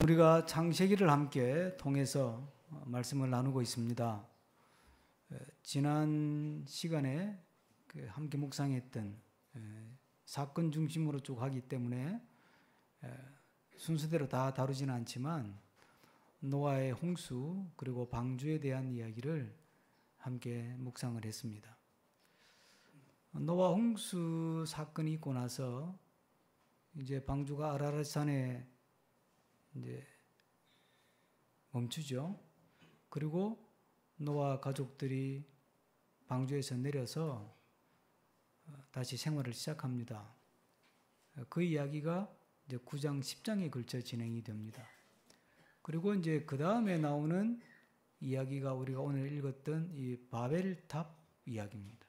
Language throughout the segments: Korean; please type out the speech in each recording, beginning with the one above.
우리가 창세기를 함께 통해서 말씀을 나누고 있습니다. 지난 시간에 함께 묵상했던 사건 중심으로 쭉 하기 때문에 순서대로 다 다루지는 않지만 노아의 홍수 그리고 방주에 대한 이야기를 함께 묵상을 했습니다. 노아 홍수 사건이 있고 나서 이제 방주가 아라랏산에 이제 멈추죠. 그리고 노아 가족들이 방주에서 내려서 다시 생활을 시작합니다. 그 이야기가 이제 9장, 10장에 걸쳐 진행이 됩니다. 그리고 이제 그 다음에 나오는 이야기가 우리가 오늘 읽었던 이 바벨탑 이야기입니다.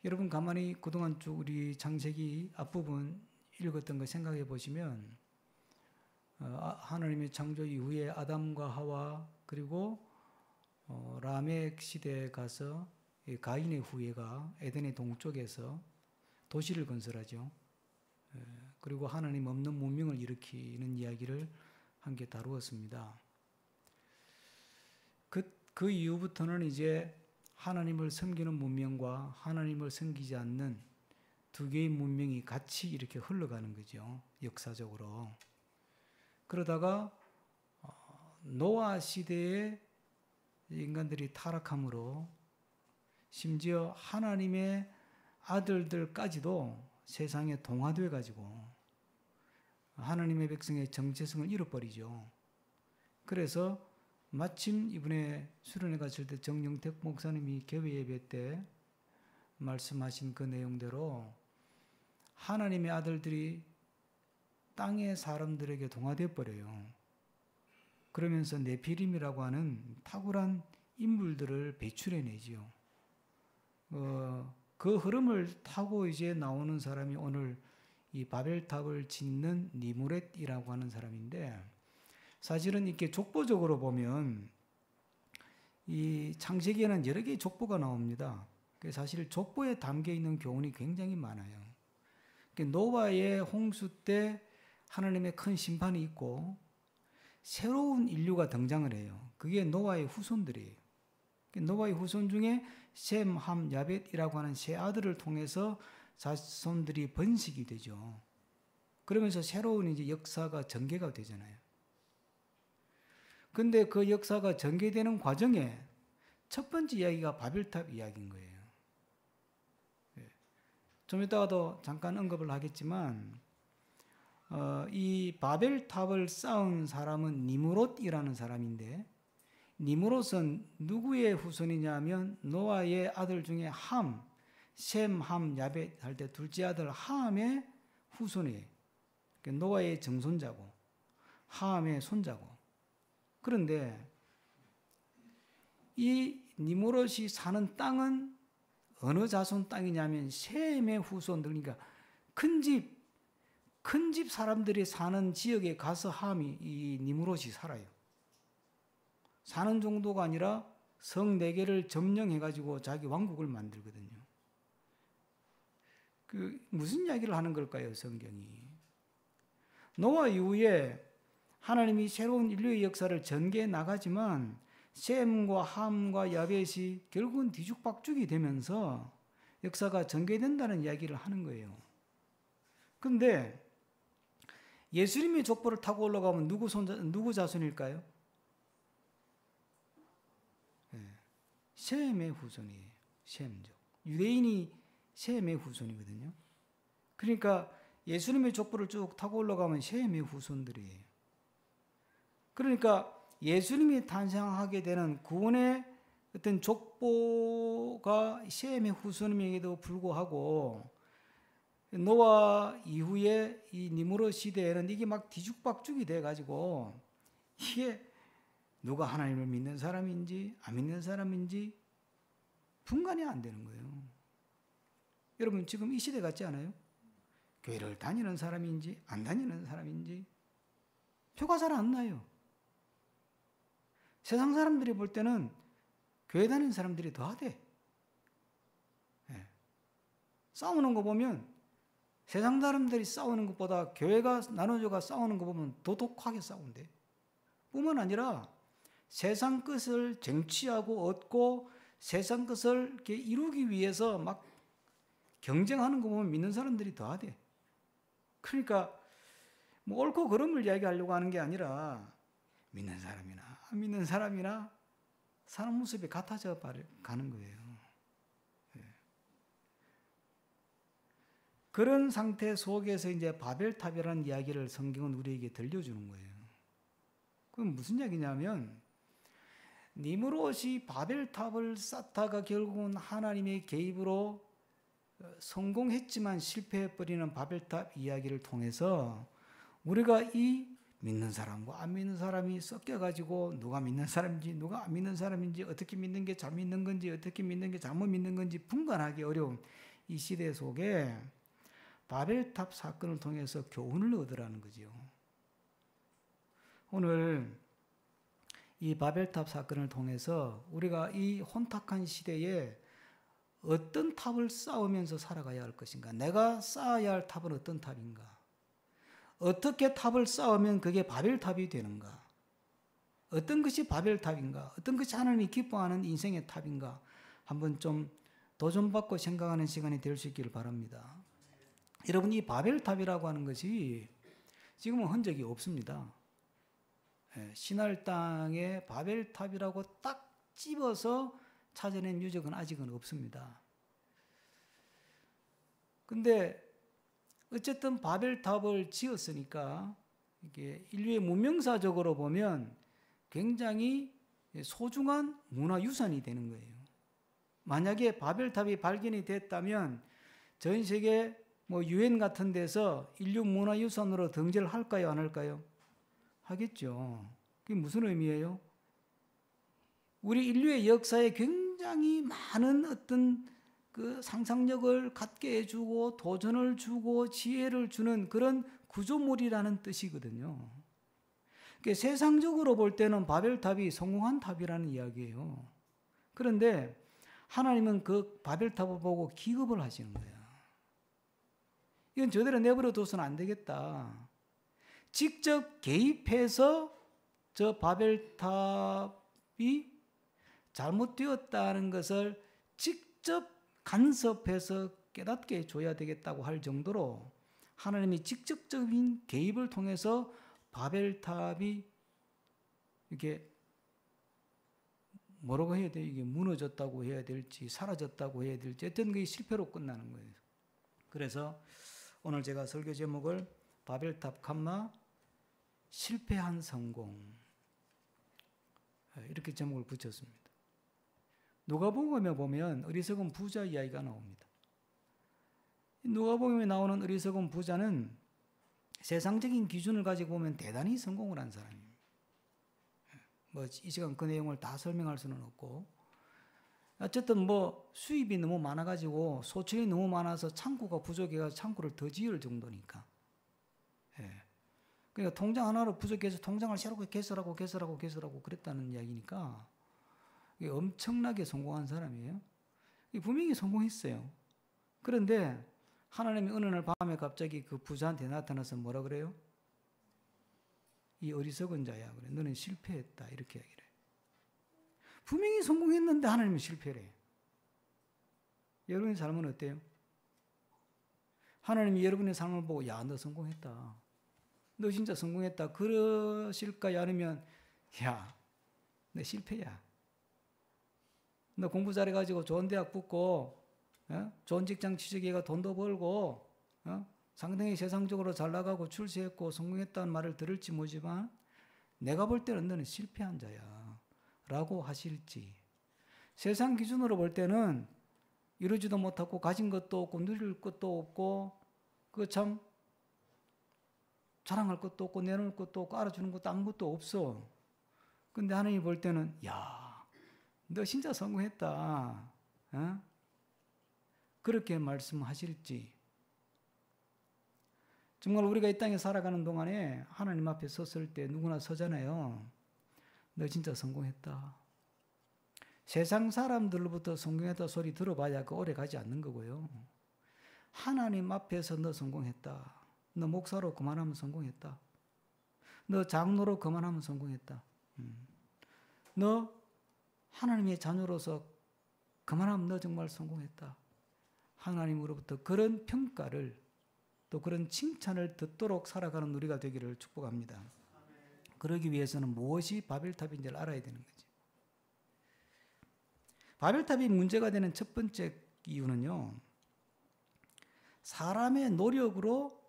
여러분 가만히 그동안 쭉 우리 창세기 앞부분 읽었던 거 생각해 보시면 하나님의 창조 이후에 아담과 하와 그리고 라멕 시대에 가서 가인의 후예가 에덴의 동쪽에서 도시를 건설하죠. 그리고 하나님 없는 문명을 일으키는 이야기를 함께 다루었습니다. 그 이후부터는 이제 하나님을 섬기는 문명과 하나님을 섬기지 않는 두 개의 문명이 같이 이렇게 흘러가는 거죠. 역사적으로. 그러다가 노아 시대에 인간들이 타락함으로 심지어 하나님의 아들들까지도 세상에 동화되어 가지고 하나님의 백성의 정체성을 잃어버리죠. 그래서 마침 이번에 수련회 갔을 때 정영택 목사님이 교회 예배 때 말씀하신 그 내용대로 하나님의 아들들이 땅의 사람들에게 동화되어 버려요. 그러면서 네피림이라고 하는 탁월한 인물들을 배출해내지요. 그 흐름을 타고 이제 나오는 사람이 오늘 이 바벨탑을 짓는 니무렛이라고 하는 사람인데, 사실은 이렇게 족보적으로 보면 이 창세기에는 여러 개의 족보가 나옵니다. 사실 족보에 담겨 있는 교훈이 굉장히 많아요. 노아의 홍수 때 하나님의 큰 심판이 있고 새로운 인류가 등장을 해요. 그게 노아의 후손들이에요. 노아의 후손 중에 셈, 함, 야벳이라고 하는 세 아들을 통해서 자손들이 번식이 되죠. 그러면서 새로운 이제 역사가 전개가 되잖아요. 근데 그 역사가 전개되는 과정에 첫 번째 이야기가 바벨탑 이야기인 거예요. 좀 이따가도 잠깐 언급을 하겠지만 이 바벨탑을 쌓은 사람은 니므롯이라는 사람인데, 니므롯은 누구의 후손이냐면 노아의 아들 중에 함, 셈, 함, 야벳 할 때 둘째 아들 함의 후손이에요. 노아의 정손자고 함의 손자고. 그런데 이 니므롯이 사는 땅은 어느 자손 땅이냐면 셈의 후손들, 그러니까 큰 집 사람들이 사는 지역에 가서 함이 이 니므롯이 살아요. 사는 정도가 아니라 성 4개를 점령해가지고 자기 왕국을 만들거든요. 무슨 이야기를 하는 걸까요, 성경이? 노아 이후에 하나님이 새로운 인류의 역사를 전개해 나가지만 셈과 함과 야벳이 결국은 뒤죽박죽이 되면서 역사가 전개된다는 이야기를 하는 거예요. 그런데 예수님의 족보를 타고 올라가면 누구 자손일까요? 셈의 후손이에요. 셈족. 유대인이 셈의 후손이거든요. 그러니까 예수님의 족보를 쭉 타고 올라가면 셈의 후손들이에요. 그러니까 예수님이 탄생하게 되는 구원의 어떤 족보가 셈의 후손임에도 불구하고 노아 이후에 이 니므롯 시대에는 이게 막 뒤죽박죽이 돼가지고 이게 누가 하나님을 믿는 사람인지 안 믿는 사람인지 분간이 안 되는 거예요. 여러분 지금 이 시대 같지 않아요? 교회를 다니는 사람인지 안 다니는 사람인지 표가 잘 안 나요. 세상 사람들이 볼 때는 교회 다니는 사람들이 더하대. 싸우는 거 보면 세상 사람들이 싸우는 것보다 교회가 나눠져가 싸우는 거 보면 더 독하게 싸운대. 뿐만 아니라 세상 것을 쟁취하고 얻고 세상 것을 이렇게 이루기 위해서 막 경쟁하는 거 보면 믿는 사람들이 더하대. 그러니까 뭐 옳고 그름을 이야기하려고 하는 게 아니라 믿는 사람이나 안 믿는 사람이나 사는 모습이 같아져 가는 거예요. 그런 상태 속에서 이제 바벨탑이라는 이야기를 성경은 우리에게 들려주는 거예요. 그건 무슨 이야기냐면 니므롯이 바벨탑을 쌓다가 결국은 하나님의 개입으로 성공했지만 실패해버리는 바벨탑 이야기를 통해서 우리가 이 믿는 사람과 안 믿는 사람이 섞여가지고 누가 믿는 사람인지 누가 안 믿는 사람인지 어떻게 믿는 게 잘 믿는 건지 어떻게 믿는 게 잘못 믿는 건지 분간하기 어려운 이 시대 속에 바벨탑 사건을 통해서 교훈을 얻으라는 거죠. 오늘 이 바벨탑 사건을 통해서 우리가 이 혼탁한 시대에 어떤 탑을 쌓으면서 살아가야 할 것인가? 내가 쌓아야 할 탑은 어떤 탑인가? 어떻게 탑을 쌓으면 그게 바벨탑이 되는가? 어떤 것이 바벨탑인가? 어떤 것이 하나님이 기뻐하는 인생의 탑인가? 한번 좀 도전받고 생각하는 시간이 될 수 있기를 바랍니다. 여러분, 이 바벨탑이라고 하는 것이 지금은 흔적이 없습니다. 신할 땅에 바벨탑이라고 딱 집어서 찾아낸 유적은 아직은 없습니다. 근데 어쨌든 바벨탑을 지었으니까 이게 인류의 문명사적으로 보면 굉장히 소중한 문화유산이 되는 거예요. 만약에 바벨탑이 발견이 됐다면 전 세계 뭐 유엔 같은 데서 인류 문화유산으로 등재를 할까요, 안 할까요? 하겠죠. 그게 무슨 의미예요? 우리 인류의 역사에 굉장히 많은 어떤 그 상상력을 갖게 해주고 도전을 주고 지혜를 주는 그런 구조물이라는 뜻이거든요. 그러니까 세상적으로 볼 때는 바벨탑이 성공한 탑이라는 이야기예요. 그런데 하나님은 그 바벨탑을 보고 기겁을 하시는 거야. 이건 저대로 내버려 둬서는 안 되겠다. 직접 개입해서 저 바벨탑이 잘못되었다는 것을 직접 간섭해서 깨닫게 해줘야 되겠다고 할 정도로 하나님이 직접적인 개입을 통해서 바벨탑이 이렇게 뭐라고 해야 돼요? 이게 무너졌다고 해야 될지 사라졌다고 해야 될지 어떤 게 실패로 끝나는 거예요. 그래서 오늘 제가 설교 제목을 바벨탑 캄마 실패한 성공 이렇게 제목을 붙였습니다. 누가복음에 보면 어리석은 부자 이야기가 나옵니다. 누가복음에 나오는 어리석은 부자는 세상적인 기준을 가지고 보면 대단히 성공을 한 사람입니다. 뭐 이 시간 그 내용을 다 설명할 수는 없고 어쨌든 뭐 수입이 너무 많아가지고 소출이 너무 많아서 창고가 부족해서 창고를 더 지을 정도니까. 그러니까 통장 하나로 부족해서 통장을 새롭게 개설하고 그랬다는 이야기니까 엄청나게 성공한 사람이에요. 분명히 성공했어요. 그런데 하나님이 어느 날 밤에 갑자기 그 부자한테 나타나서 뭐라 그래요? 이 어리석은 자야. 그래. 너는 실패했다. 이렇게 이야기를 해요. 분명히 성공했는데 하나님은 실패래. 여러분의 삶은 어때요? 하나님이 여러분의 삶을 보고 야, 너 성공했다. 너 진짜 성공했다. 그러실까요? 아니면 야, 너 실패야. 너 공부 잘해가지고 좋은 대학 붙고 좋은 직장 취직해가 돈도 벌고 상당히 세상적으로 잘 나가고 출세했고 성공했다는 말을 들을지 모르지만 내가 볼 때는 너는 실패한 자야 라고 하실지, 세상 기준으로 볼 때는 이루지도 못하고 가진 것도 없고 누릴 것도 없고 그 참 자랑할 것도 없고 내놓을 것도 없고 알아주는 것도 아무것도 없어. 근데 하나님이 볼 때는 야, 너 진짜 성공했다. 그렇게 말씀하실지. 정말 우리가 이 땅에 살아가는 동안에 하나님 앞에 섰을 때 누구나 서잖아요. 너 진짜 성공했다. 세상 사람들로부터 성공했다 소리 들어봐야 그 오래 가지 않는 거고요. 하나님 앞에서 너 성공했다. 너 목사로 그만하면 성공했다. 너 장로로 그만하면 성공했다. 너 하나님의 자녀로서 그만하면 너 정말 성공했다. 하나님으로부터 그런 평가를 또 그런 칭찬을 듣도록 살아가는 우리가 되기를 축복합니다. 그러기 위해서는 무엇이 바벨탑인지를 알아야 되는 거죠. 바벨탑이 문제가 되는 첫 번째 이유는요, 사람의 노력으로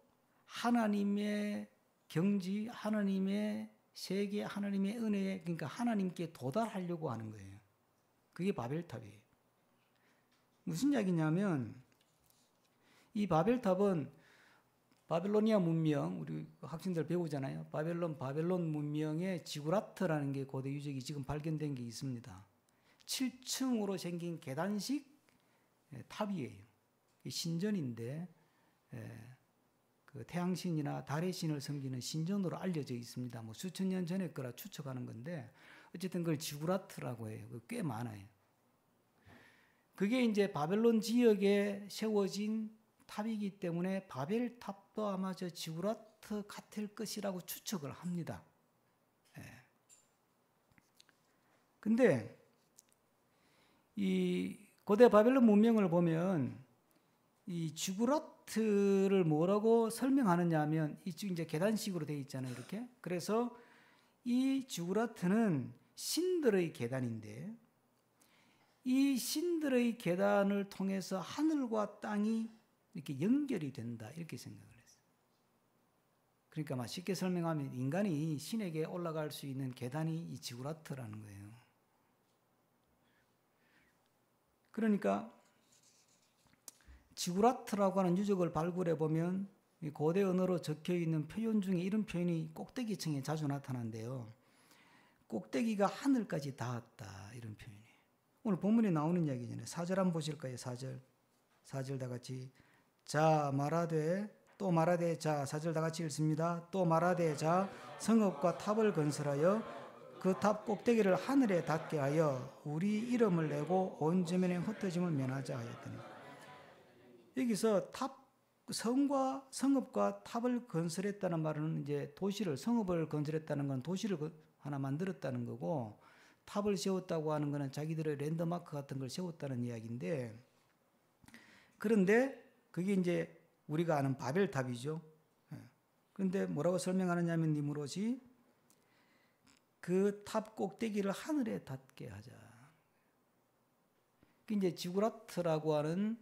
하나님의 경지, 하나님의 세계, 하나님의 은혜에, 그러니까 하나님께 도달하려고 하는 거예요. 그게 바벨탑이에요. 무슨 이야기냐면 이 바벨탑은 바빌로니아 문명, 우리 학생들 배우잖아요. 바벨론 문명의 지구라트라는 게 고대 유적이 지금 발견된 게 있습니다. 7층으로 생긴 계단식 탑이에요. 신전인데 그 태양신이나 달의 신을 섬기는 신전으로 알려져 있습니다. 뭐 수천 년 전에 거라 추측하는 건데 어쨌든 그걸 지구라트라고 해요. 꽤 많아요. 그게 이제 바벨론 지역에 세워진 탑이기 때문에 바벨탑도 아마 저 지구라트 같을 것이라고 추측을 합니다. 근데 이 고대 바벨론 문명을 보면 이 지구라트를 뭐라고 설명하느냐 하면 이쪽 이제 계단식으로 되어 있잖아요. 이렇게. 그래서 이 지구라트는 신들의 계단인데 이 신들의 계단을 통해서 하늘과 땅이 이렇게 연결이 된다. 이렇게 생각을 했어요. 그러니까 막 쉽게 설명하면 인간이 신에게 올라갈 수 있는 계단이 이 지구라트라는 거예요. 그러니까 지구라트라고 하는 유적을 발굴해 보면 고대 언어로 적혀 있는 표현 중에 이런 표현이 꼭대기층에 자주 나타난대요. 꼭대기가 하늘까지 닿았다. 이런 표현이. 오늘 본문에 나오는 이야기잖아요. 4절 한번 보실까요? 4절 다 같이. 자 말하되 또 말하되 자 4절 다 같이 읽습니다. 또 말하되 자 성읍과 탑을 건설하여 그 탑 꼭대기를 하늘에 닿게 하여 우리 이름을 내고 온 저면에 흩어짐을 면하자 하였더니, 여기서 성읍과 탑을 건설했다는 말은 이제 성읍을 건설했다는 건 도시를 하나 만들었다는 거고, 탑을 세웠다고 하는 것은 자기들의 랜드마크 같은 걸 세웠다는 이야기인데, 그런데 그게 이제 우리가 아는 바벨탑이죠. 그런데 뭐라고 설명하느냐면 니므롯이 그 탑 꼭대기를 하늘에 닿게 하자. 그 이제 지구라트라고 하는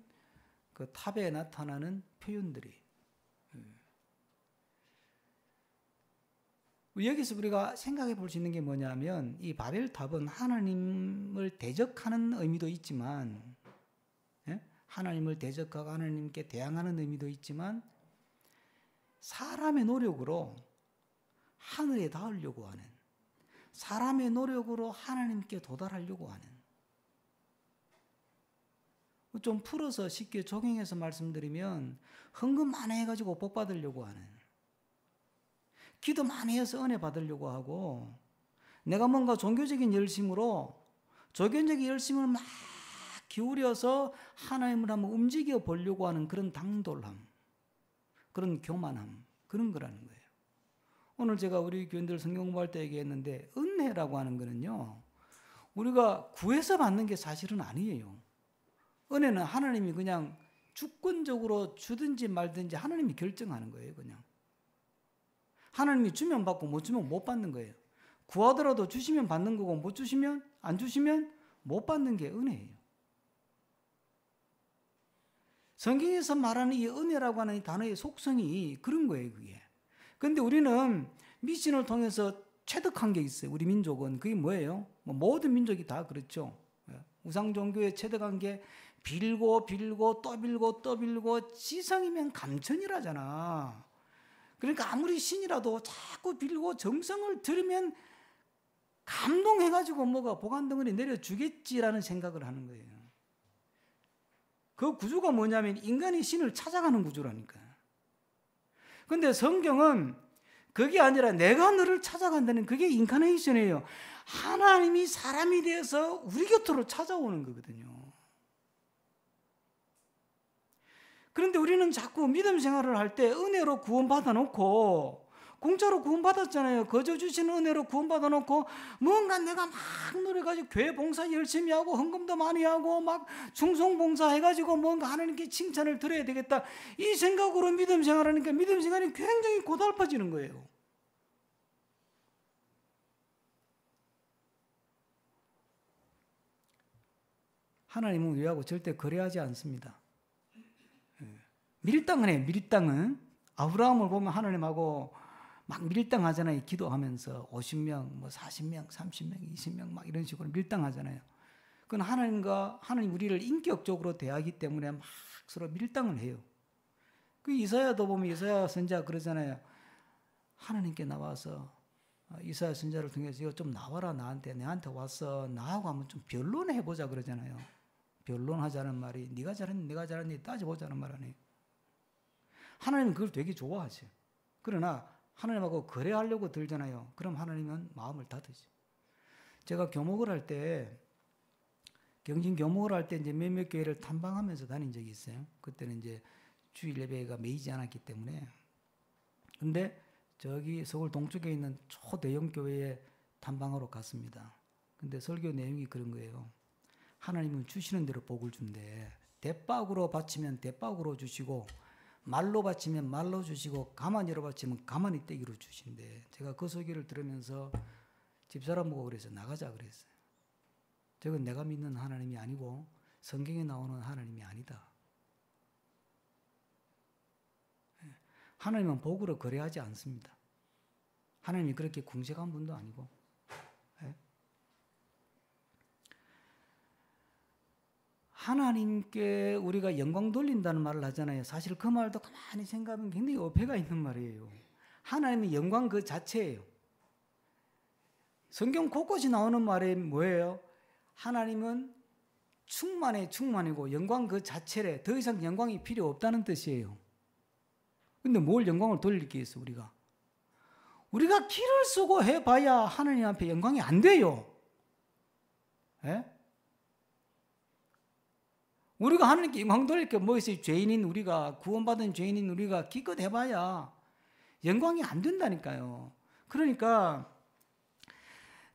그 탑에 나타나는 표현들이. 여기서 우리가 생각해 볼 수 있는 게 뭐냐면 이 바벨탑은 하나님을 대적하는 의미도 있지만, 하나님을 대적하고 하나님께 대항하는 의미도 있지만 사람의 노력으로 하늘에 닿으려고 하는, 사람의 노력으로 하나님께 도달하려고 하는, 좀 풀어서 쉽게 적용해서 말씀드리면 헌금 많이 해가지고 복 받으려고 하는, 기도 많이 해서 은혜 받으려고 하고, 내가 뭔가 종교적인 열심을 막 기울여서 하나님을 한번 움직여 보려고 하는 그런 당돌함, 그런 교만함, 그런 거라는 거예요. 오늘 제가 우리 교인들 성경 공부할 때 얘기했는데 은혜라고 하는 거는요, 우리가 구해서 받는 게 사실은 아니에요. 은혜는 하나님이 그냥 주권적으로 주든지 말든지 하나님이 결정하는 거예요. 그냥 하나님이 주면 받고 못 주면 못 받는 거예요. 구하더라도 주시면 받는 거고 못 주시면 안 주시면 못 받는 게 은혜예요. 성경에서 말하는 이 은혜라고 하는 이 단어의 속성이 그런 거예요. 그게. 그런데 우리는 미신을 통해서 체득한 게 있어요. 우리 민족은. 그게 뭐예요? 모든 민족이 다 그렇죠. 우상 종교에 체득한 게 빌고 또 빌고 지성이면 감천이라잖아. 그러니까 아무리 신이라도 자꾸 빌고 정성을 들이면 감동해가지고 뭐가 보관덩어리 내려주겠지라는 생각을 하는 거예요. 그 구조가 뭐냐면 인간이 신을 찾아가는 구조라니까. 그런데 성경은 그게 아니라 내가 너를 찾아간다는, 그게 인카네이션이에요. 하나님이 사람이 되어서 우리 곁으로 찾아오는 거거든요. 그런데 우리는 자꾸 믿음 생활을 할 때 은혜로 구원받아 놓고, 공짜로 구원받았잖아요. 거저 주시는 은혜로 구원받아 놓고 뭔가 내가 막 노력해가지고 교회 봉사 열심히 하고 헌금도 많이 하고 막 충성봉사 해가지고 뭔가 하나님께 칭찬을 드려야 되겠다, 이 생각으로 믿음 생활하니까 믿음 생활이 굉장히 고달파지는 거예요. 하나님은 우리하고 절대 거래하지 않습니다. 밀당은 해요. 밀당은. 아브라함을 보면 하나님하고 막 밀당하잖아요. 기도하면서 50명, 뭐 40명, 30명, 20명 막 이런 식으로 밀당하잖아요. 그건 하나님 우리를 인격적으로 대하기 때문에 막 서로 밀당을 해요. 그 이사야도 보면 이사야 선지자 그러잖아요. 하나님께 나와서 이사야 선지자를 통해서 이거 좀 나와라, 내한테 와서 나하고 한번 좀 변론해보자 그러잖아요. 변론하자는 말이 네가 잘했니 내가 잘했니 따져보자는 말 아니에요. 하나님은 그걸 되게 좋아하죠. 그러나 하나님하고 거래하려고 들잖아요. 그럼 하나님은 마음을 닫으죠. 제가 교목을 할 때, 경진 교목을 할 때 이제 몇몇 교회를 탐방하면서 다닌 적이 있어요. 그때는 이제 주일 예배가 매이지 않았기 때문에. 근데 저기 서울 동쪽에 있는 초대형 교회에 탐방하러 갔습니다. 근데 설교 내용이 그런 거예요. 하나님은 주시는 대로 복을 준대. 대박으로 바치면 대박으로 주시고, 말로 바치면 말로 주시고, 가만히로 바치면 가만히 떼기로 주신대. 제가 그 설교를 들으면서 집사람 보고 그래서 나가자 그랬어요. 저건 내가 믿는 하나님이 아니고 성경에 나오는 하나님이 아니다. 하나님은 복으로 거래하지 않습니다. 하나님이 그렇게 궁색한 분도 아니고. 하나님께 우리가 영광 돌린다는 말을 하잖아요. 사실 그 말도 가만히 생각하면 굉장히 어폐가 있는 말이에요. 하나님의 영광 그 자체예요. 성경 곳곳이 나오는 말이 뭐예요? 하나님은 충만이고 영광 그 자체래. 더 이상 영광이 필요 없다는 뜻이에요. 근데 뭘 영광을 돌릴 게 있어 우리가? 우리가 기를 쓰고 해봐야 하나님 앞에 영광이 안 돼요. 예? 우리가 하나님께 영광 돌릴 게 뭐 있어요? 죄인인 우리가, 구원받은 죄인인 우리가 기껏 해봐야 영광이 안 된다니까요. 그러니까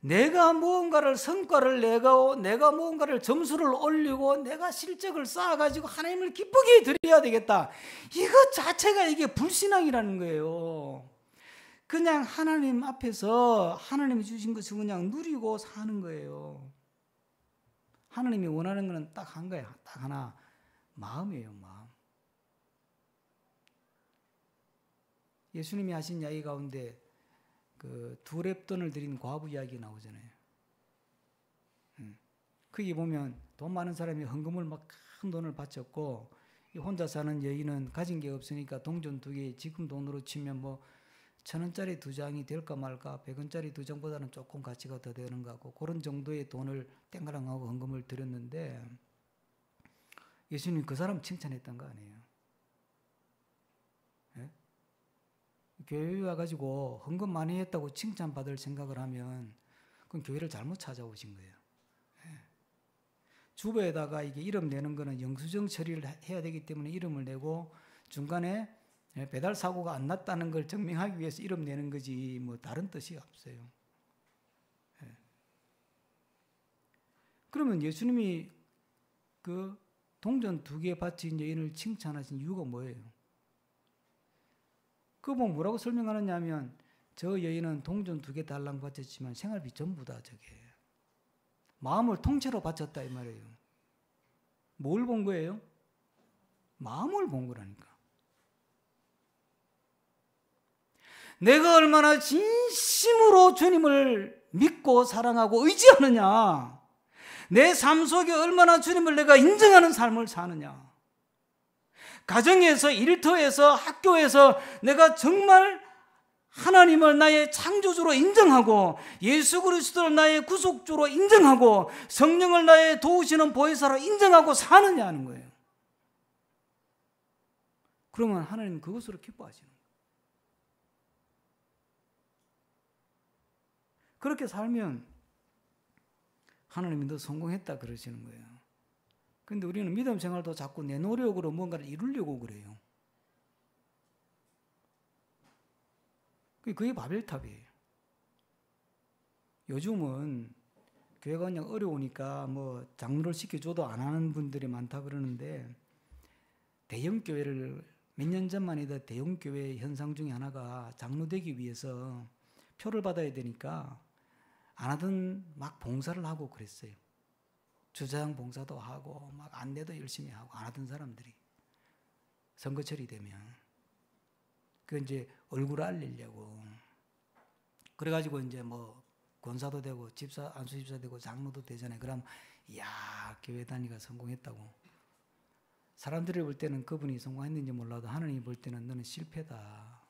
내가 무언가를 성과를 내고 내가 무언가를 점수를 올리고 내가 실적을 쌓아가지고 하나님을 기쁘게 드려야 되겠다, 이것 자체가 이게 불신앙이라는 거예요. 그냥 하나님 앞에서 하나님이 주신 것을 그냥 누리고 사는 거예요. 하나님이 원하는 것은 딱 한 거야. 딱 하나. 마음이에요, 마음. 예수님이 하신 이야기 가운데 그 두 렙돈을 드린 과부 이야기 나오잖아요. 거기 보면 돈 많은 사람이 헌금을 막 큰 돈을 바쳤고, 혼자 사는 여인은 가진 게 없으니까 동전 2개, 지금 돈으로 치면 뭐 1,000원짜리 2장이 될까 말까, 100원짜리 2장보다는 조금 가치가 더 되는 것 같고, 그런 정도의 돈을 땡가랑하고 헌금을 드렸는데, 예수님 그 사람 칭찬했던 거 아니에요. 예? 교회에 와가지고 헌금 많이 했다고 칭찬받을 생각을 하면 그건 교회를 잘못 찾아오신 거예요. 예? 주보에다가 이게 이름 내는 거는 영수증 처리를 해야 되기 때문에 이름을 내고, 중간에 배달 사고가 안 났다는 걸 증명하기 위해서 이름 내는 거지 뭐 다른 뜻이 없어요. 예. 그러면 예수님이 그 동전 2개 바친 여인을 칭찬하신 이유가 뭐예요? 그거 보면 뭐라고 설명하느냐 하면, 저 여인은 동전 2개 달랑 바쳤지만 생활비 전부다 저게. 마음을 통째로 바쳤다 이 말이에요. 뭘 본 거예요? 마음을 본 거라니까. 내가 얼마나 진심으로 주님을 믿고 사랑하고 의지하느냐, 내 삶 속에 얼마나 주님을 내가 인정하는 삶을 사느냐, 가정에서, 일터에서, 학교에서 내가 정말 하나님을 나의 창조주로 인정하고 예수 그리스도를 나의 구속주로 인정하고 성령을 나의 도우시는 보혜사로 인정하고 사느냐 하는 거예요. 그러면 하나님은 그것으로 기뻐하시는 거예요. 그렇게 살면 하나님이 너 성공했다 그러시는 거예요. 근데 우리는 믿음 생활도 자꾸 내 노력으로 뭔가를 이루려고 그래요. 그게 바벨탑이에요. 요즘은 교회가 그냥 어려우니까 뭐 장로를 시켜줘도 안 하는 분들이 많다 그러는데, 대형 교회를 몇 년 전만 해도 대형 교회 현상 중에 하나가 장로 되기 위해서 표를 받아야 되니까 안 하던 막 봉사를 하고 그랬어요. 주차장 봉사도 하고 막 안내도 열심히 하고 안 하던 사람들이 선거철이 되면 그 이제 얼굴 알리려고 그래가지고 이제 뭐 권사도 되고 집사 안수집사 되고 장로도 되잖아요. 그럼 이야 교회 다니가 성공했다고. 사람들이 볼 때는 그분이 성공했는지 몰라도 하나님이 볼 때는 너는 실패다.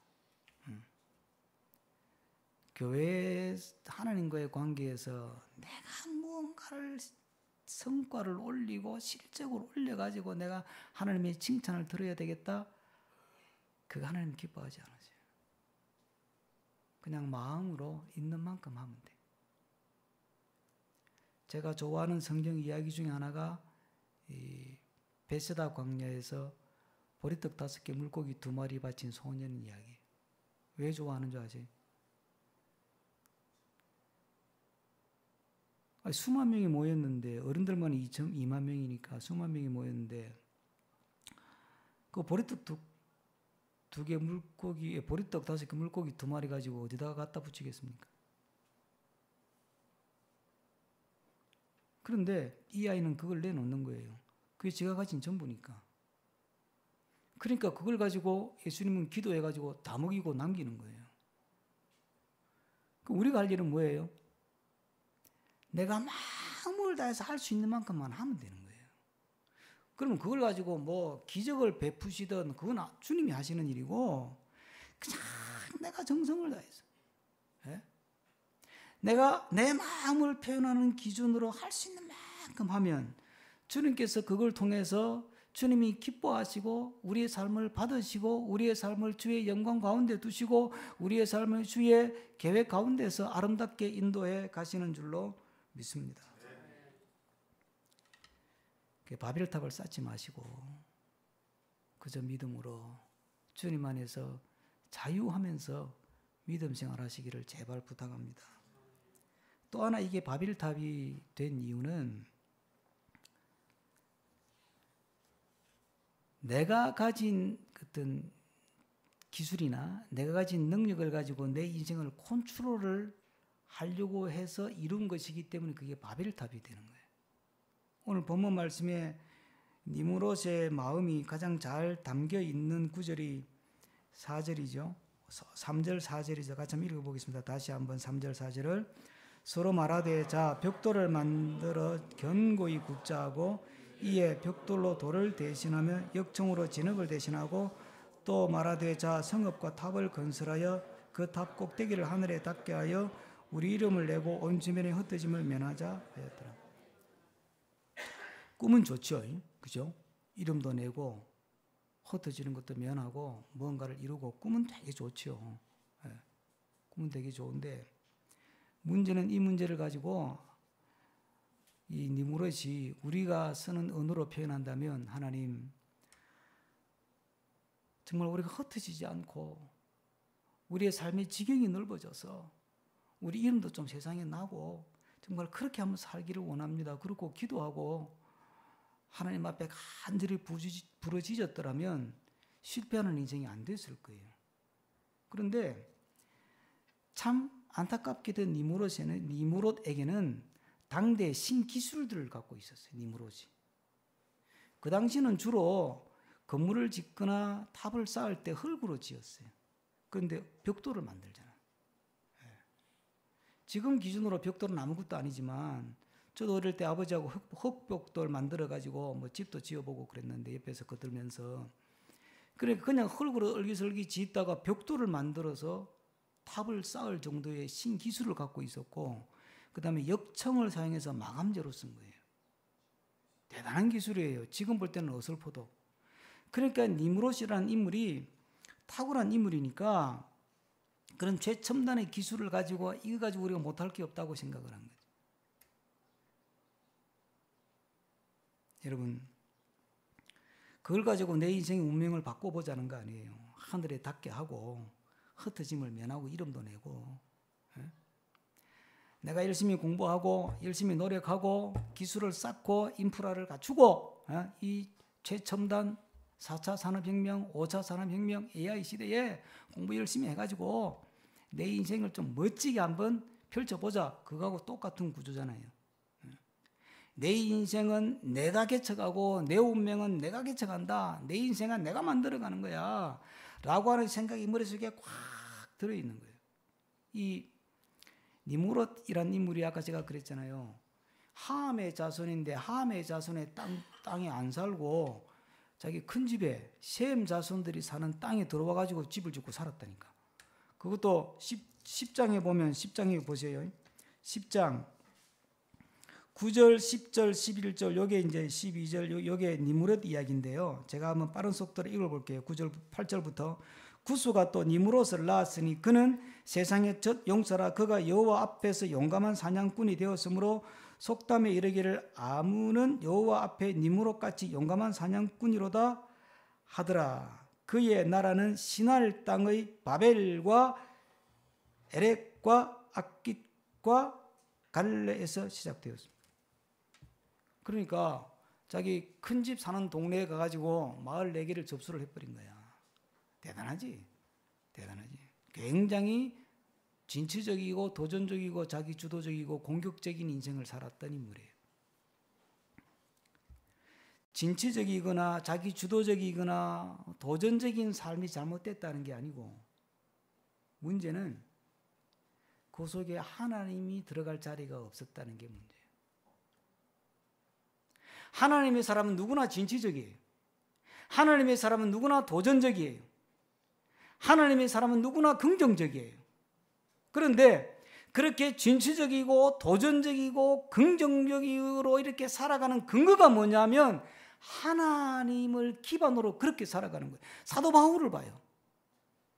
교회 하나님과의 관계에서 내가 무언가를 성과를 올리고 실적으로 올려가지고 내가 하나님의 칭찬을 들어야 되겠다. 그거 하나님 기뻐하지 않으세요. 그냥 마음으로 있는 만큼 하면 돼. 제가 좋아하는 성경 이야기 중에 하나가 이 베세다 광야에서 보리떡 5개 물고기 2마리 바친 소년 이야기. 왜 좋아하는 줄 아세요? 수만 명이 모였는데 어른들만 2만 명이니까 수만 명이 모였는데 그 보리떡 2개 물고기 보리떡 5개 물고기 2마리 가지고 어디다가 갖다 붙이겠습니까? 그런데 이 아이는 그걸 내놓는 거예요. 그게 제가 가진 전부니까. 그러니까 그걸 가지고 예수님은 기도해가지고 다 먹이고 남기는 거예요. 우리가 할 일은 뭐예요? 내가 마음을 다해서 할 수 있는 만큼만 하면 되는 거예요. 그러면 그걸 가지고 뭐 기적을 베푸시든 그건 주님이 하시는 일이고 그냥 내가 정성을 다해서 내가 내 마음을 표현하는 기준으로 할 수 있는 만큼 하면 주님께서 그걸 통해서 주님이 기뻐하시고 우리의 삶을 받으시고 우리의 삶을 주의 영광 가운데 두시고 우리의 삶을 주의 계획 가운데서 아름답게 인도해 가시는 줄로 믿습니다. 바벨탑을 쌓지 마시고 그저 믿음으로 주님 안에서 자유하면서 믿음 생활하시기를 제발 부탁합니다. 또 하나 이게 바벨탑이 된 이유는 내가 가진 어떤 기술이나 내가 가진 능력을 가지고 내 인생을 컨트롤을 하려고 해서 이룬 것이기 때문에 그게 바벨탑이 되는 거예요. 오늘 본문 말씀에 니므롯의 마음이 가장 잘 담겨 있는 구절이 4절이죠. 3절 4절이죠. 같이 한번 읽어보겠습니다. 다시 한번 3절 4절을 서로 말하되 자 벽돌을 만들어 견고히 굽자 하고 이에 벽돌로 돌을 대신하며 역청으로 진흙을 대신하고 또 말하되 자 성읍과 탑을 건설하여 그 탑 꼭대기를 하늘에 닿게 하여 우리 이름을 내고 온 주변의 흩어짐을 면하자 하였더라. 꿈은 좋죠. 그죠? 이름도 내고 흩어지는 것도 면하고 뭔가를 이루고 꿈은 되게 좋죠. 꿈은 되게 좋은데 문제는 이 문제를 가지고 이 니므롯이 우리가 쓰는 언어로 표현한다면 하나님 정말 우리가 흩어지지 않고 우리의 삶의 지경이 넓어져서 우리 이름도 좀 세상에 나고 정말 그렇게 한번 살기를 원합니다. 그렇고 기도하고 하나님 앞에 간절히 부르짖었더라면 실패하는 인생이 안 됐을 거예요. 그런데 참 안타깝게도 니므롯에게는 당대 신기술들을 갖고 있었어요. 니므롯이. 그 당시는 주로 건물을 짓거나 탑을 쌓을 때 흙으로 지었어요. 그런데 벽돌을 만들잖아요. 지금 기준으로 벽돌은 아무것도 아니지만 저도 어릴 때 아버지하고 흙벽돌 만들어가지고 뭐 집도 지어보고 그랬는데 옆에서 거들면서 그러니까 그냥 흙으로 얼기설기 짓다가 벽돌을 만들어서 탑을 쌓을 정도의 신기술을 갖고 있었고 그 다음에 역청을 사용해서 마감재로 쓴 거예요. 대단한 기술이에요. 지금 볼 때는 어설퍼도. 그러니까 니므롯이라는 인물이 탁월한 인물이니까 그런 최첨단의 기술을 가지고 이거 가지고 우리가 못할 게 없다고 생각을 한 거죠. 여러분, 그걸 가지고 내 인생의 운명을 바꿔보자는 거 아니에요. 하늘에 닿게 하고 흩어짐을 면하고 이름도 내고, 내가 열심히 공부하고 열심히 노력하고 기술을 쌓고 인프라를 갖추고 이 최첨단 4차 산업혁명, 5차 산업혁명, AI 시대에 공부 열심히 해가지고 내 인생을 좀 멋지게 한번 펼쳐보자. 그거하고 똑같은 구조잖아요. 내 인생은 내가 개척하고 내 운명은 내가 개척한다. 내 인생은 내가 만들어가는 거야. 라고 하는 생각이 머릿속에 꽉 들어있는 거예요. 이 니무롯이란 인물이 아까 제가 그랬잖아요. 함의 자손인데 함의 자손의 땅에 안 살고 자기 큰 집에 셈 자손들이 사는 땅에 들어와 가지고 집을 짓고 살았다니까. 그것도 10장에 보면 10장에 보세요. 10장 9절, 10절, 11절, 요게 이제 12절, 요게 니무롯 이야기인데요. 제가 한번 빠른 속도로 읽어볼게요. 9절, 8절부터. 구스가 또 니무롯을 낳았으니 그는 세상의 첫 용사라. 그가 여호와 앞에서 용감한 사냥꾼이 되었으므로 속담에 이르기를 아무는 여호와 앞에 니무롯같이 용감한 사냥꾼이로다 하더라. 그의 나라는 시날 땅의 바벨과 에렉과 악깃과 갈레에서 시작되었습니다. 그러니까 자기 큰 집 사는 동네에 가가지고 마을 4개를 접수를 해버린 거야. 대단하지? 대단하지. 굉장히 진취적이고 도전적이고 자기 주도적이고 공격적인 인생을 살았던 인물이에요. 진취적이거나 자기 주도적이거나 도전적인 삶이 잘못됐다는 게 아니고 문제는 그 속에 하나님이 들어갈 자리가 없었다는 게 문제예요. 하나님의 사람은 누구나 진취적이에요. 하나님의 사람은 누구나 도전적이에요. 하나님의 사람은 누구나 긍정적이에요. 그런데 그렇게 진취적이고 도전적이고 긍정적으로 이렇게 살아가는 근거가 뭐냐면 하나님을 기반으로 그렇게 살아가는 거예요. 사도 바울을 봐요.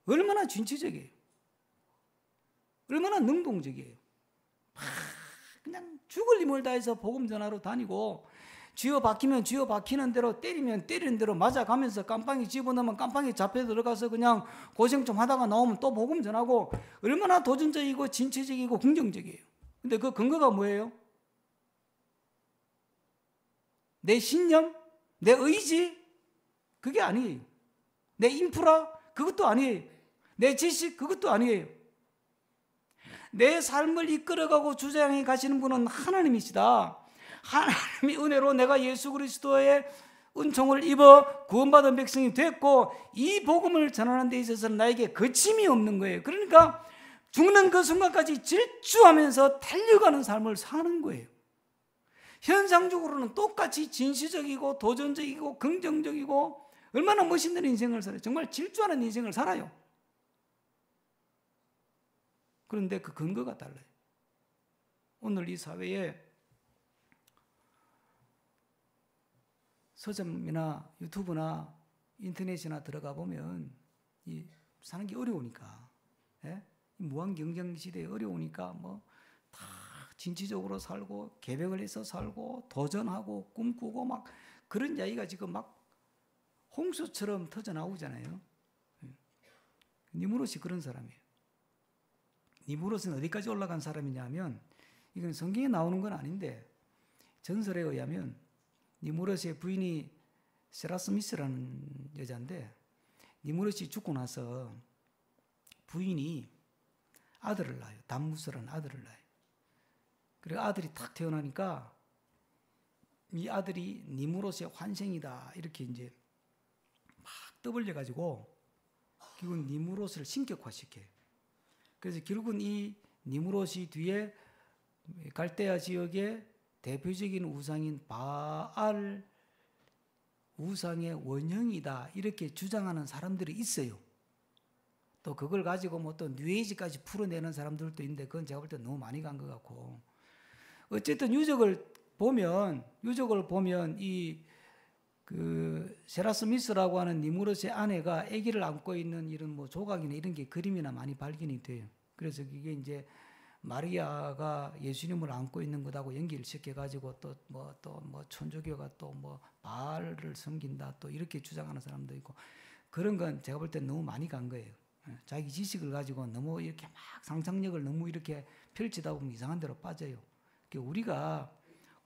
얼마나 진취적이에요. 얼마나 능동적이에요. 그냥 죽을 힘을 다해서 복음 전하러 다니고 쥐어 박히면 쥐어 박히는 대로 때리면 때리는 대로 맞아가면서 깜빵이 집어넣으면 깜빵이 잡혀 들어가서 그냥 고생 좀 하다가 나오면 또 복음 전하고 얼마나 도전적이고 진취적이고 긍정적이에요. 근데 그 근거가 뭐예요? 내 신념? 내 의지? 그게 아니에요. 내 인프라? 그것도 아니에요. 내 지식? 그것도 아니에요. 내 삶을 이끌어가고 주장해 가시는 분은 하나님이시다. 하나님의 은혜로 내가 예수 그리스도의 은총을 입어 구원받은 백성이 됐고 이 복음을 전하는 데 있어서는 나에게 거침이 없는 거예요. 그러니까 죽는 그 순간까지 질주하면서 달려가는 삶을 사는 거예요. 현상적으로는 똑같이 진취적이고 도전적이고 긍정적이고 얼마나 멋있는 인생을 살아요. 정말 질주하는 인생을 살아요. 그런데 그 근거가 달라요. 오늘 이 사회에 서점이나 유튜브나 인터넷이나 들어가 보면 사는 게 어려우니까, 무한 경쟁 시대에 어려우니까 다 진취적으로 살고 계획을 해서 살고 도전하고 꿈꾸고 막 그런 이야기가 지금 막 홍수처럼 터져 나오잖아요. 니무롯이 그런 사람이에요. 니무롯은 어디까지 올라간 사람이냐면 이건 성경에 나오는 건 아닌데 전설에 의하면 니무롯의 부인이 세라스미스라는 여자인데 니무롯이 죽고 나서 부인이 아들을 낳아요. 담무스라는 아들을 낳아요. 그리고 아들이 탁 태어나니까 이 아들이 니무롯의 환생이다 이렇게 이제 막 떠벌려 가지고 결국 니무롯을 신격화시켜요. 그래서 결국은 이 니무롯이 뒤에 갈대아 지역의 대표적인 우상인 바알 우상의 원형이다 이렇게 주장하는 사람들이 있어요. 또 그걸 가지고 또 뉴에이지까지 풀어내는 사람들도 있는데 그건 제가 볼 때 너무 많이 간 것 같고 어쨌든 유적을 보면 이 세라스미스라고 하는 니무롯의 아내가 아기를 안고 있는 이런 조각이나 이런 게 그림이나 많이 발견이 돼요. 그래서 이게 이제 마리아가 예수님을 안고 있는 것하고 연기를 시켜가지고 또 뭐 천주교가 또 뭐 바알을 섬긴다 또 이렇게 주장하는 사람도 있고, 그런 건 제가 볼 때 너무 많이 간 거예요. 자기 지식을 가지고 너무 이렇게 막 상상력을 너무 이렇게 펼치다 보면 이상한 데로 빠져요. 우리가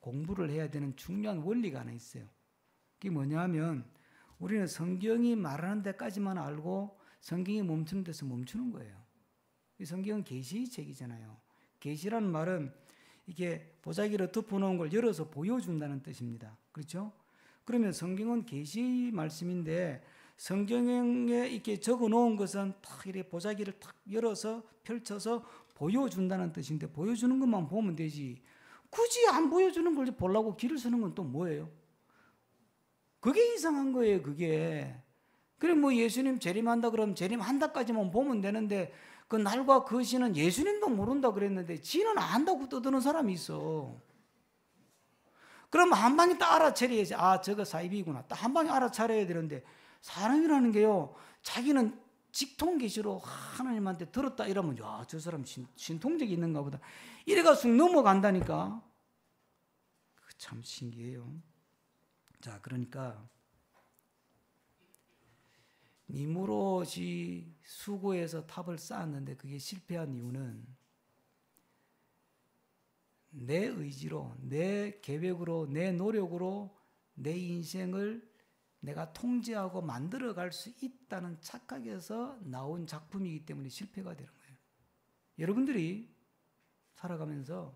공부를 해야 되는 중요한 원리가 하나 있어요. 그게 뭐냐면 우리는 성경이 말하는 데까지만 알고 성경이 멈추는 데서 멈추는 거예요. 이 성경은 계시의 책이잖아요. 계시라는 말은 이게 보자기로 덮어놓은 걸 열어서 보여준다는 뜻입니다. 그렇죠? 그러면 성경은 계시의 말씀인데 성경에 이렇게 적어놓은 것은 탁 이렇게 보자기를 탁 열어서 펼쳐서 보여준다는 뜻인데, 보여주는 것만 보면 되지 굳이 안 보여주는 걸 보려고 길을 서는 건 또 뭐예요? 그게 이상한 거예요. 그게. 그래 뭐 예수님 재림한다 그러면 재림한다까지만 보면 되는데, 그 날과 그 시는 예수님도 모른다 그랬는데 지는 안다고 떠드는 사람이 있어. 그럼 한 방에 딱 알아차려야지. 아, 저거 사이비구나. 딱 한 방에 알아차려야 되는데, 사람이라는 게요, 자기는 직통계시로 하나님한테 들었다 이러면 야, 저 사람 신통력이 있는가 보다 이래가 쑥 넘어간다니까. 참 신기해요. 자, 그러니까 니무롯이 수고해서 탑을 쌓았는데 그게 실패한 이유는 내 의지로, 내 계획으로, 내 노력으로 내 인생을 내가 통제하고 만들어갈 수 있다는 착각에서 나온 작품이기 때문에 실패가 되는 거예요. 여러분들이 살아가면서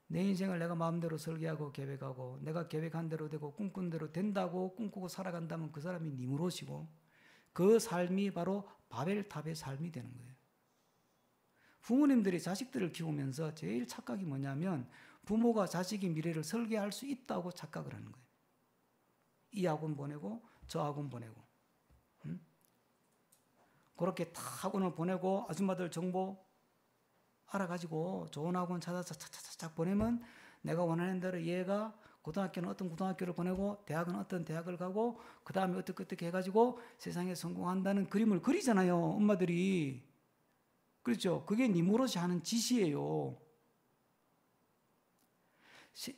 내 인생을 내가 마음대로 설계하고 계획하고 내가 계획한 대로 되고 꿈꾼 대로 된다고 꿈꾸고 살아간다면 그 사람이 니무롯이고, 그 삶이 바로 바벨탑의 삶이 되는 거예요. 부모님들이 자식들을 키우면서 제일 착각이 뭐냐면 부모가 자식의 미래를 설계할 수 있다고 착각을 하는 거예요. 이 학원 보내고 저 학원 보내고, 그렇게 다 학원을 보내고 아줌마들 정보 알아가지고 좋은 학원 찾아서 착착착 보내면 내가 원하는 대로 얘가 고등학교는 어떤 고등학교를 보내고 대학은 어떤 대학을 가고 그 다음에 어떻게 해가지고 세상에 성공한다는 그림을 그리잖아요, 엄마들이. 그렇죠? 그게 니무롯이 하는 짓이에요.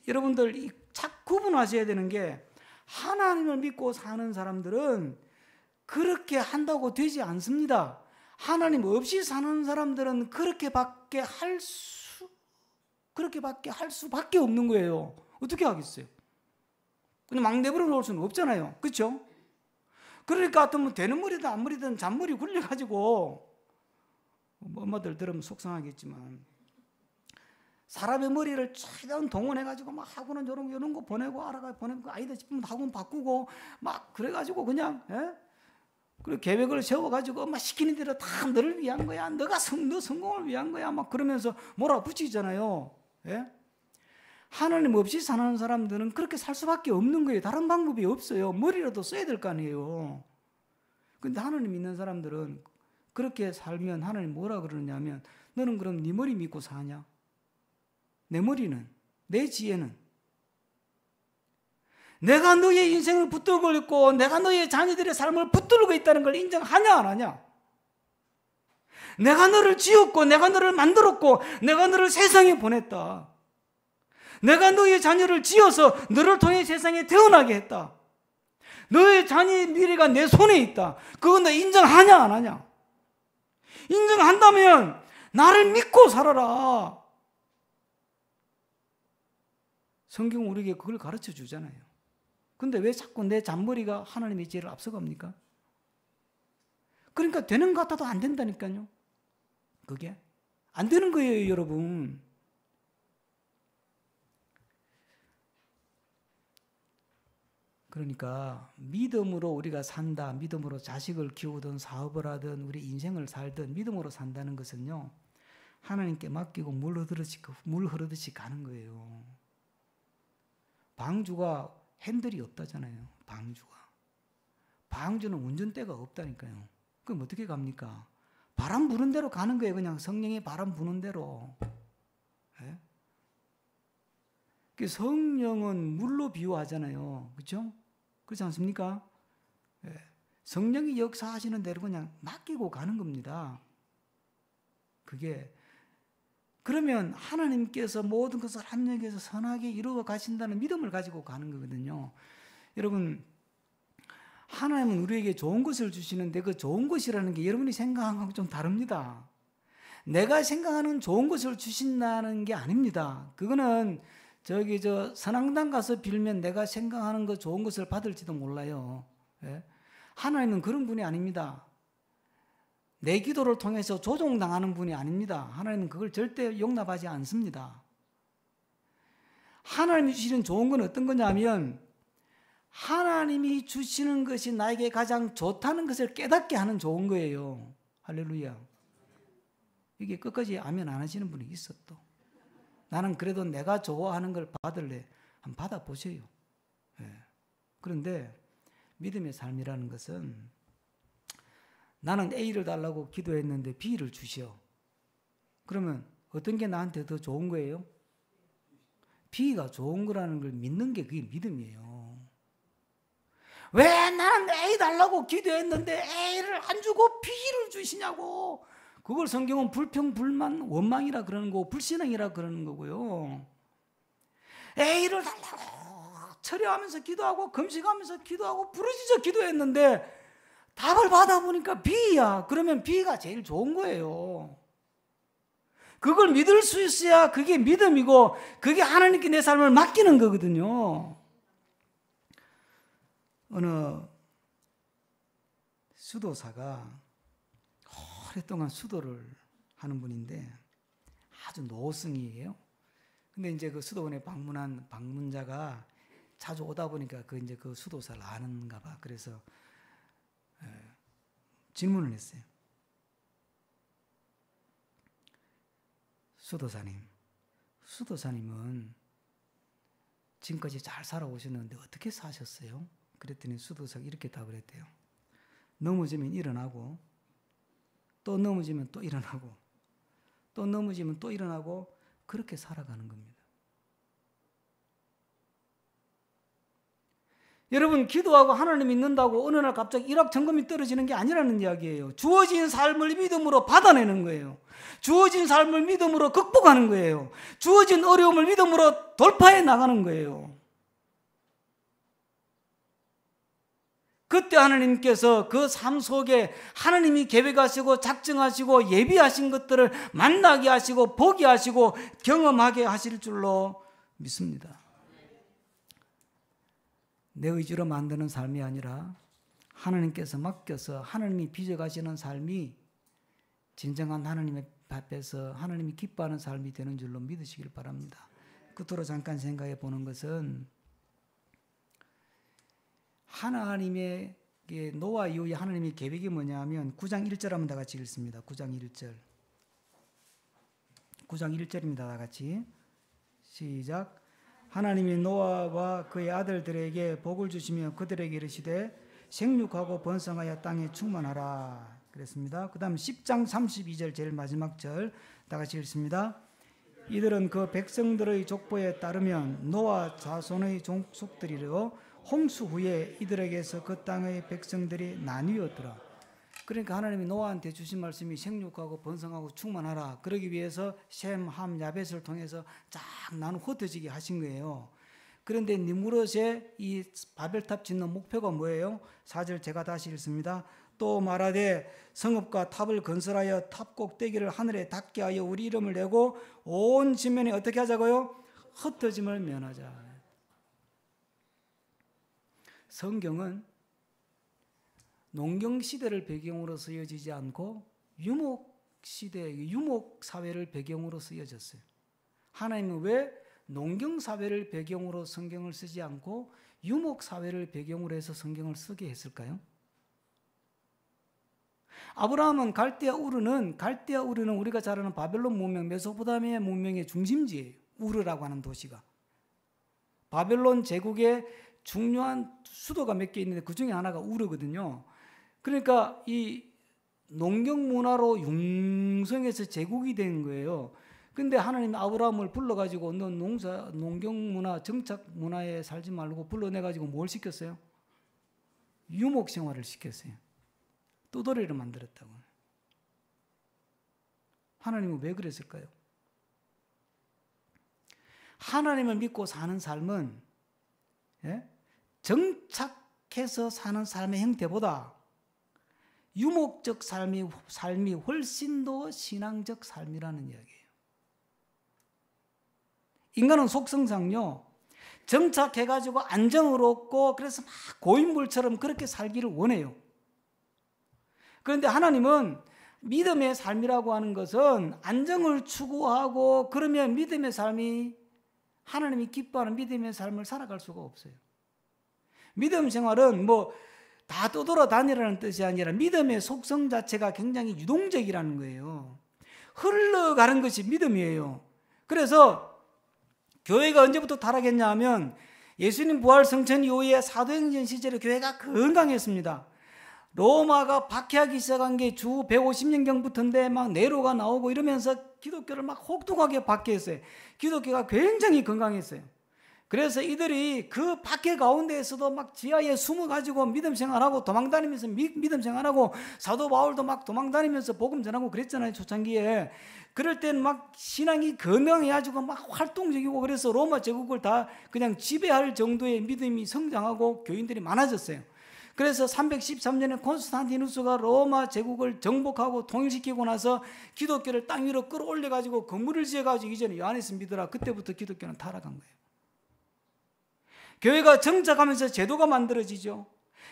여러분들 착 구분하셔야 되는 게, 하나님을 믿고 사는 사람들은 그렇게 한다고 되지 않습니다. 하나님 없이 사는 사람들은 그렇게밖에 할 수밖에 없는 거예요. 어떻게 하겠어요? 그냥 막 내버려 놓을 수는 없잖아요. 그렇죠? 그러니까 어떤 되는 머리든 안 머리든 잔머리 굴려가지고, 엄마들 들으면 속상하겠지만 사람의 머리를 최대한 동원해가지고 막 학원은 이런 거 보내고 알아가 보내고 아이들 싶으면 학원 바꾸고 막 그래가지고 그냥 그리고 계획을 세워가지고 막 시키는 대로 다 너를 위한 거야. 너 성공을 위한 거야. 막 그러면서 몰아붙이잖아요. 예? 하나님 없이 사는 사람들은 그렇게 살 수밖에 없는 거예요. 다른 방법이 없어요. 머리라도 써야 될 거 아니에요. 근데 하나님 믿는 사람들은 그렇게 살면 하나님 뭐라 그러냐면, 너는 그럼 네 머리 믿고 사냐? 내 머리는, 내 지혜는, 내가 너의 인생을 붙들고 있고 내가 너의 자녀들의 삶을 붙들고 있다는 걸 인정하냐 안 하냐? 내가 너를 지었고 내가 너를 만들었고 내가 너를 세상에 보냈다. 내가 너의 자녀를 지어서 너를 통해 세상에 태어나게 했다. 너의 자녀의 미래가 내 손에 있다. 그건 너 인정하냐 안 하냐? 인정한다면 나를 믿고 살아라. 성경 우리에게 그걸 가르쳐 주잖아요. 근데 왜 자꾸 내 잔머리가 하나님의 지혜를 앞서갑니까? 그러니까 되는 것 같아도 안 된다니까요. 그게 안 되는 거예요, 여러분. 그러니까 믿음으로 우리가 산다, 믿음으로 자식을 키우든 사업을 하든 우리 인생을 살든 믿음으로 산다는 것은요, 하나님께 맡기고 물 흐르듯이 가는 거예요. 방주가 핸들이 없다잖아요. 방주는 운전대가 없다니까요. 그럼 어떻게 갑니까? 바람 부는 대로 가는 거예요. 그냥 성령의 바람 부는 대로. 예? 성령은 물로 비유하잖아요. 그렇죠? 그렇지 않습니까? 예. 성령이 역사하시는 대로 그냥 맡기고 가는 겁니다. 그게 그러면 하나님께서 모든 것을 합력해서 선하게 이루어 가신다는 믿음을 가지고 가는 거거든요. 여러분, 하나님은 우리에게 좋은 것을 주시는데 그 좋은 것이라는 게 여러분이 생각하는 거하고 좀 다릅니다. 내가 생각하는 좋은 것을 주신다는 게 아닙니다. 그거는 선앙당 가서 빌면 내가 생각하는 거 좋은 것을 받을지도 몰라요. 예? 하나님은 그런 분이 아닙니다. 내 기도를 통해서 조종당하는 분이 아닙니다. 하나님은 그걸 절대 용납하지 않습니다. 하나님이 주시는 좋은 건 어떤 거냐면 하나님이 주시는 것이 나에게 가장 좋다는 것을 깨닫게 하는 좋은 거예요. 할렐루야. 이게 끝까지 아멘 안 하시는 분이 있어 또. 나는 그래도 내가 좋아하는 걸 받을래. 한번 받아보세요. 예. 그런데 믿음의 삶이라는 것은 나는 A를 달라고 기도했는데 B를 주시오. 그러면 어떤 게 나한테 더 좋은 거예요? B가 좋은 거라는 걸 믿는 게 그게 믿음이에요. 왜 나는 A 달라고 기도했는데 A를 안 주고 B를 주시냐고. 그걸 성경은 불평, 불만, 원망이라 그러는 거고 불신앙이라 그러는 거고요. A를 달라고 철회하면서 기도하고 금식하면서 기도하고 부르짖어 기도했는데 답을 받아보니까 B야. 그러면 B가 제일 좋은 거예요. 그걸 믿을 수 있어야 그게 믿음이고 그게 하나님께 내 삶을 맡기는 거거든요. 어느 수도사가 오랫동안 수도를 하는 분인데 아주 노승이에요. 근데 이제 그 수도원에 방문한 방문자가 자주 오다 보니까 그 수도사를 아는가 봐. 그래서 질문을 했어요. 수도사님은 지금까지 잘 살아오셨는데 어떻게 사셨어요? 그랬더니 수도사가 이렇게 답을 했대요. 넘어지면 일어나고 또 넘어지면 또 일어나고 또 넘어지면 또 일어나고 그렇게 살아가는 겁니다. 여러분, 기도하고 하나님 믿는다고 어느 날 갑자기 일확천금이 떨어지는 게 아니라는 이야기예요. 주어진 삶을 믿음으로 받아내는 거예요. 주어진 삶을 믿음으로 극복하는 거예요. 주어진 어려움을 믿음으로 돌파해 나가는 거예요. 그때 하나님께서 그 삶 속에 하나님이 계획하시고 작정하시고 예비하신 것들을 만나게 하시고 보게 하시고 경험하게 하실 줄로 믿습니다. 내 의지로 만드는 삶이 아니라 하나님께서 맡겨서 하나님이 빚어가시는 삶이 진정한 하나님의 앞에서 하나님이 기뻐하는 삶이 되는 줄로 믿으시길 바랍니다. 끝으로 잠깐 생각해 보는 것은 하나님의 노아 이후에 하나님의 계획이 뭐냐면 9장 1절 한번 다 같이 읽습니다. 9장 1절. 9장 1절입니다. 다 같이. 시작. 하나님이 노아와 그의 아들들에게 복을 주시며 그들에게 이르시되 생육하고 번성하여 땅에 충만하라 그랬습니다. 그 다음 10장 32절 제일 마지막 절 다 같이 읽습니다. 이들은 그 백성들의 족보에 따르면 노아 자손의 종속들이로 홍수 후에 이들에게서 그 땅의 백성들이 나뉘었더라. 그러니까 하나님이 노아한테 주신 말씀이 생육하고 번성하고 충만하라. 그러기 위해서 셈, 함, 야벳을 통해서 쫙 나누어 흩어지게 하신 거예요. 그런데 니무롯의 이 바벨탑 짓는 목표가 뭐예요? 4절 제가 다시 읽습니다. 또 말하되 성읍과 탑을 건설하여 탑 꼭대기를 하늘에 닿게 하여 우리 이름을 내고 온 지면에 어떻게 하자고요? 흩어짐을 면하자. 성경은 농경시대를 배경으로 쓰여지지 않고 유목시대, 유목사회를 배경으로 쓰여졌어요. 하나님은 왜 농경사회를 배경으로 성경을 쓰지 않고 유목사회를 배경으로 해서 성경을 쓰게 했을까요? 아브라함은 갈대아 우르는 우리가 잘 아는 바벨론 문명, 메소포타미아 문명의 중심지예요. 우르라고 하는 도시가. 바벨론 제국의 중요한 수도가 몇 개 있는데 그 중에 하나가 우르거든요. 그러니까 이 농경 문화로 융성해서 제국이 된 거예요. 근데 하나님 아브라함을 불러가지고 너 농경 문화, 정착 문화에 살지 말고 불러내가지고 뭘 시켰어요? 유목 생활을 시켰어요. 뚜더리를 만들었다고. 하나님은 왜 그랬을까요? 하나님을 믿고 사는 삶은 정착해서 사는 삶의 형태보다 유목적 삶이 훨씬 더 신앙적 삶이라는 이야기예요. 인간은 속성상요, 정착해가지고 안정을 얻고 그래서 막 고인물처럼 그렇게 살기를 원해요. 그런데 하나님은 믿음의 삶이라고 하는 것은 안정을 추구하고 그러면 믿음의 삶이 하나님이 기뻐하는 믿음의 삶을 살아갈 수가 없어요. 믿음 생활은 뭐 다 떠돌아다니라는 뜻이 아니라 믿음의 속성 자체가 굉장히 유동적이라는 거예요. 흘러가는 것이 믿음이에요. 그래서 교회가 언제부터 타락했냐 하면 예수님 부활 성천 이후에 사도행전 시절에 교회가 건강했습니다. 로마가 박해하기 시작한 게 주 150년경부터인데 막 네로가 나오고 이러면서 기독교를 막 혹독하게 박해했어요. 기독교가 굉장히 건강했어요. 그래서 이들이 그 박해 가운데에서도 막 지하에 숨어가지고 믿음 생활하고 도망다니면서 믿음 생활하고 사도 바울도 막 도망다니면서 복음 전하고 그랬잖아요, 초창기에. 그럴 때는 막 신앙이 건강해가지고 막 활동적이고 그래서 로마 제국을 다 그냥 지배할 정도의 믿음이 성장하고 교인들이 많아졌어요. 그래서 313년에 콘스탄티누스가 로마 제국을 정복하고 통일시키고 나서 기독교를 땅 위로 끌어올려가지고 건물을 지어가지고 이제는 요한에서 믿으라. 그때부터 기독교는 타락한 거예요. 교회가 정착하면서 제도가 만들어지죠.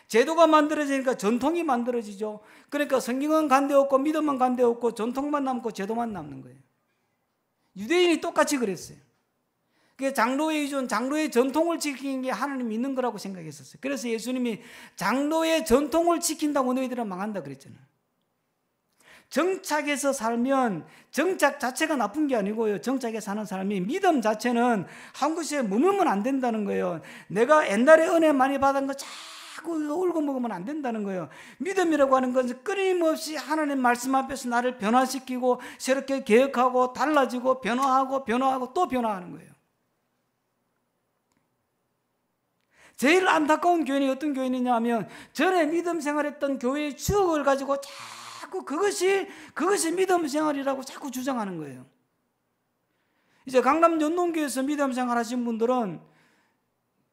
제도가 만들어지니까 전통이 만들어지죠. 그러니까 성경은 간데 없고 믿음은 간데 없고 전통만 남고 제도만 남는 거예요. 유대인이 똑같이 그랬어요. 그게 장로의 의존, 장로의 전통을 지키는 게 하나님 믿는 거라고 생각했었어요. 그래서 예수님이 장로의 전통을 지킨다고 너희들은 망한다 그랬잖아요. 정착해서 살면 정착 자체가 나쁜 게 아니고요. 정착해 사는 사람이 믿음 자체는 한 곳에 머물면 안 된다는 거예요. 내가 옛날에 은혜 많이 받은 거 자꾸 울고 먹으면 안 된다는 거예요. 믿음이라고 하는 것은 끊임없이 하나님 말씀 앞에서 나를 변화시키고 새롭게 개혁하고 달라지고 변화하고 또 변화하는 거예요. 제일 안타까운 교인이 어떤 교인이냐 하면 전에 믿음 생활했던 교회의 추억을 가지고 자꾸 그것이 믿음 생활이라고 자꾸 주장하는 거예요. 이제 강남 연동교회에서 믿음 생활 하신 분들은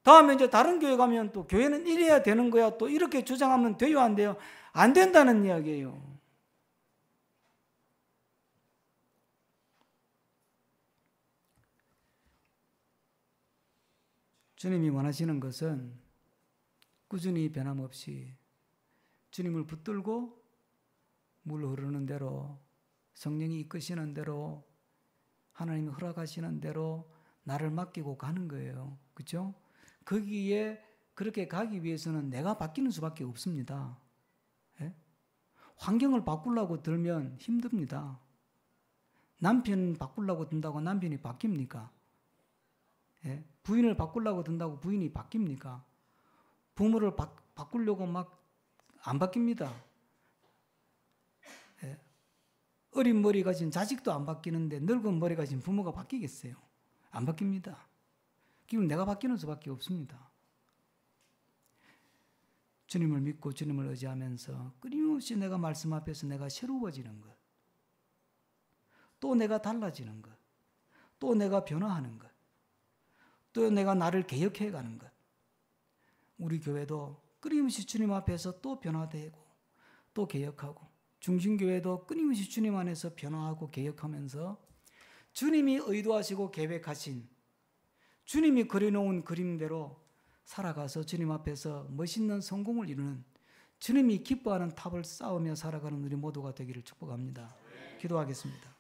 다음에 이제 다른 교회 가면 또 교회는 이래야 되는 거야. 또 이렇게 주장하면 돼요, 안 돼요? 안 된다는 이야기예요. 주님이 원하시는 것은 꾸준히 변함없이 주님을 붙들고 물 흐르는 대로 성령이 이끄시는 대로 하나님이 허락하시는 대로 나를 맡기고 가는 거예요. 그렇죠? 거기에 그렇게 가기 위해서는 내가 바뀌는 수밖에 없습니다. 예? 환경을 바꾸려고 들면 힘듭니다. 남편 바꾸려고 든다고 남편이 바뀝니까? 예? 부인을 바꾸려고 든다고 부인이 바뀝니까? 부모를 바꾸려고 막 안 바뀝니다. 예? 어린 머리 가진 자식도 안 바뀌는데 늙은 머리 가진 부모가 바뀌겠어요? 안 바뀝니다. 기분 내가 바뀌는 수밖에 없습니다. 주님을 믿고 주님을 의지하면서 끊임없이 내가 말씀 앞에서 내가 새로워지는 것, 또 내가 달라지는 것, 또 내가 변화하는 것, 또 내가 나를 개혁해가는 것. 우리 교회도 끊임없이 주님 앞에서 또 변화되고 또 개혁하고, 중심교회도 끊임없이 주님 안에서 변화하고 개혁하면서 주님이 의도하시고 계획하신, 주님이 그려놓은 그림대로 살아가서 주님 앞에서 멋있는 성공을 이루는, 주님이 기뻐하는 탑을 쌓으며 살아가는 우리 모두가 되기를 축복합니다. 기도하겠습니다.